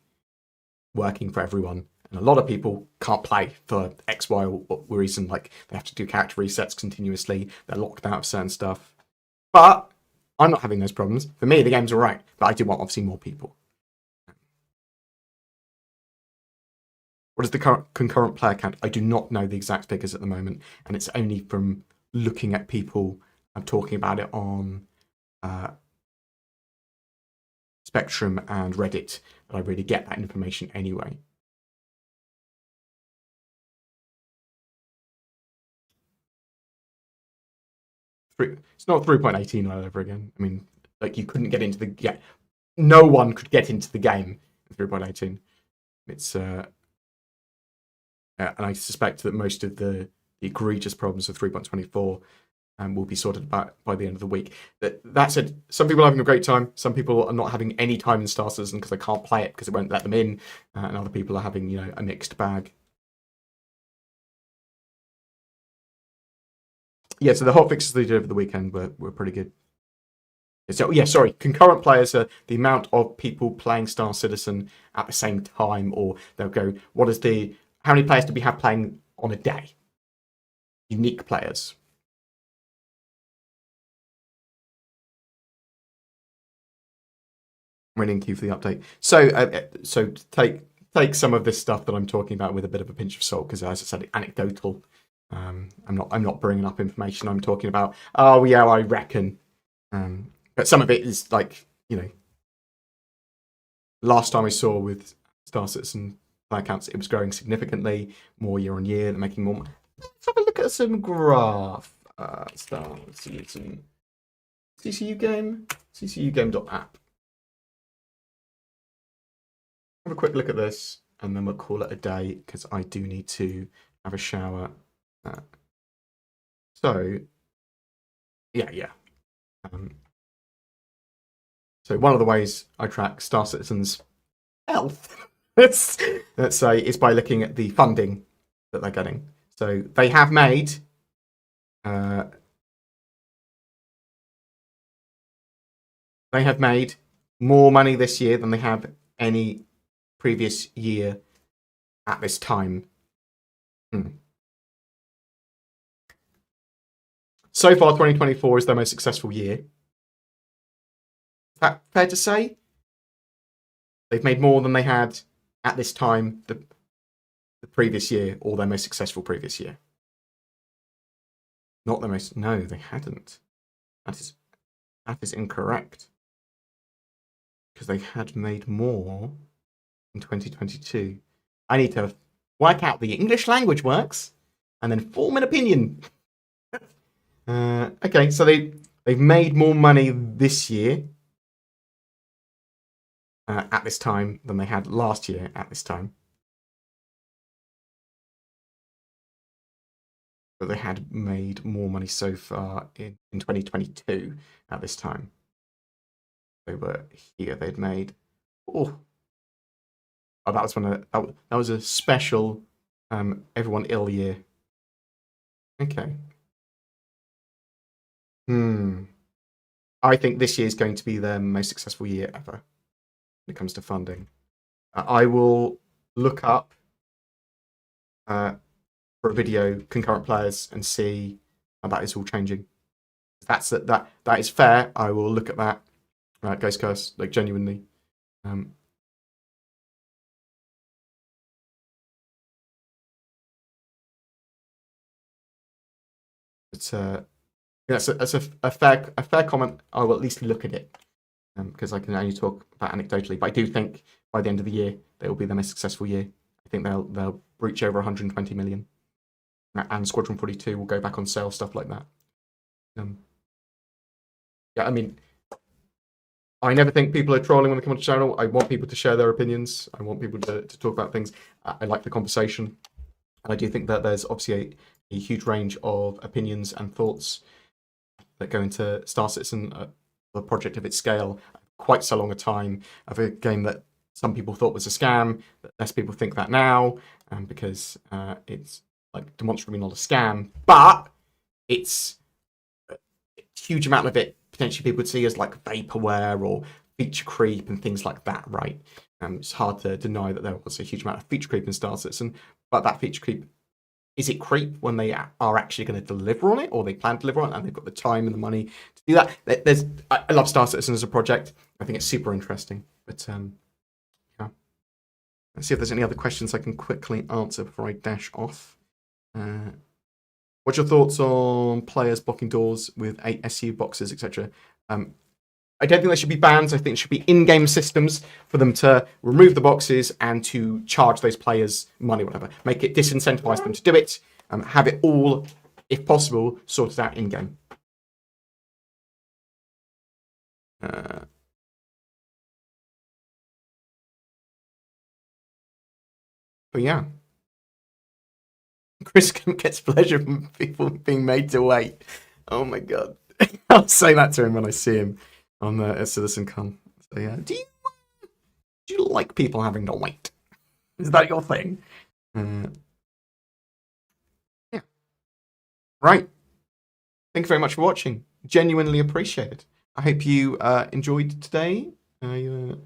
working for everyone. And a lot of people can't play for X, Y, or reason. Like, they have to do character resets continuously. They're locked out of certain stuff. But I'm not having those problems. For me, the game's all right. But I do want, obviously, more people. What is the concurrent player count? I do not know the exact figures at the moment. And it's only from looking at people and talking about it on Spectrum and Reddit that I really get that information anyway. It's not 3.18 all over again. I mean, like, you couldn't get into the no one could get into the game in 3.18. It's and I suspect that most of the egregious problems of 3.24 will be sorted by the end of the week. That said, some people are having a great time. Some people are not having any time in Star Citizen because they can't play it because it won't let them in, and other people are having, you know, a mixed bag. Yeah, so the hotfixes they did over the weekend were pretty good. So yeah, sorry, concurrent players are the amount of people playing Star Citizen at the same time, or they'll go, how many players do we have playing on a day? Unique players. Waiting queue for the update. So take some of this stuff that I'm talking about with a bit of a pinch of salt, because, as I said, anecdotal. I'm not bringing up information. I'm talking about, oh yeah, I reckon. But some of it is like, you know, last time I saw with Star Citizen player counts, it was growing significantly more year on year. They're making more. Let's have a look at some graph. Star Citizen CCU game, CCUgame.app. Have a quick look at this, and then we'll call it a day because I do need to have a shower. So yeah. So one of the ways I track Star Citizen's health, let's say, is by looking at the funding that they're getting. So they have made more money this year than they have any previous year at this time. So far, 2024 is their most successful year. Is that fair to say? They've made more than they had at this time the previous year, or their most successful previous year. Not the most. No, they hadn't. That is incorrect. Because they had made more in 2022. I need to work out the English language works and then form an opinion. Okay, so they've made more money this year at this time than they had last year at this time. But they had made more money so far in 2022 at this time. They were here. They'd made that was that was a special everyone ill year. Okay. I think this year is going to be their most successful year ever when it comes to funding. I will look up for a video concurrent players and see how that is all changing. That is fair. I will look at that. Ghost Curse, like, genuinely. That's a fair comment. I will at least look at it because I can only talk about anecdotally. But I do think by the end of the year they will be the most successful year. I think they'll reach over 120 million, and Squadron 42 will go back on sale, stuff like that. Yeah, I mean, I never think people are trolling when they come on the channel. I want people to share their opinions. I want people to talk about things. I like the conversation. And I do think that there's obviously a huge range of opinions and thoughts that go into Star Citizen, the project of its scale, quite so long a time, of a game that some people thought was a scam, that less people think that now, because it's like demonstrably not a scam, but it's a huge amount of it potentially people would see as like vaporware or feature creep and things like that, right? It's hard to deny that there was a huge amount of feature creep in Star Citizen, but that feature creep, is it creep when they are actually going to deliver on it, or they plan to deliver on it, and they've got the time and the money to do that? I love Star Citizen as a project. I think it's super interesting. But yeah, let's see if there's any other questions I can quickly answer before I dash off. What's your thoughts on players blocking doors with 8 SU boxes, etc.? I don't think they should be bans. I think it should be in-game systems for them to remove the boxes and to charge those players money, whatever. Make it disincentivize them to do it. Have it all, if possible, sorted out in-game. But yeah. Chris gets pleasure from people being made to wait. Oh my god. I'll say that to him when I see him on the CitizenCon. So yeah, do you like people having to wait? Is that your thing? Yeah. Right. Thank you very much for watching. Genuinely appreciate it. I hope you enjoyed today. I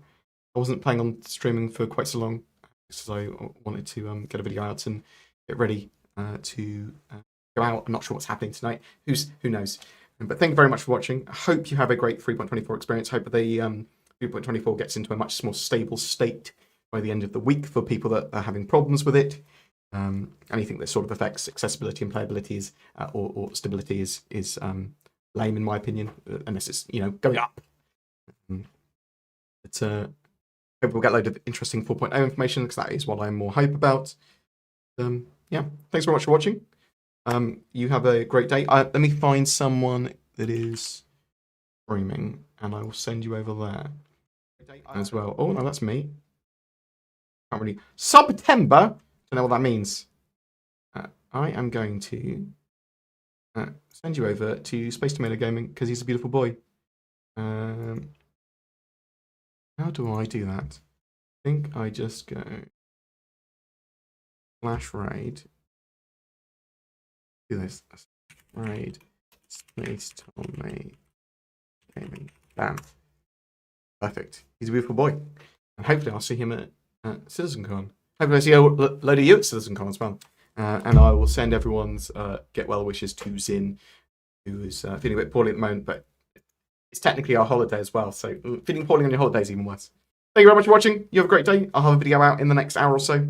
wasn't planning on streaming for quite so long because I wanted to get a video out and get ready to go out. I'm not sure what's happening tonight. Who knows? But thank you very much for watching. I hope you have a great 3.24 experience. Hope the 3.24 gets into a much more stable state by the end of the week for people that are having problems with it. Anything that sort of affects accessibility and playability or stability is lame in my opinion, unless it's going up. But hope we'll get a load of interesting 4.0 information because that is what I'm more hype about. Yeah, thanks very much for watching. You have a great day. Let me find someone that is streaming, and I will send you over there as well. Oh no, that's me. Can't really. September. Don't know what that means. I am going to send you over to Space Tomato Gaming because he's a beautiful boy. How do I do that? I think I just go slash raid. Do this. Raid Space Tomato Gaming. Bam. Perfect. He's a beautiful boy. And hopefully I'll see him at CitizenCon. Hopefully I see a load of you at CitizenCon as well. And I will send everyone's get well wishes to Zin, who is feeling a bit poorly at the moment, but it's technically our holiday as well. So feeling poorly on your holiday is even worse. Thank you very much for watching. You have a great day. I'll have a video out in the next hour or so.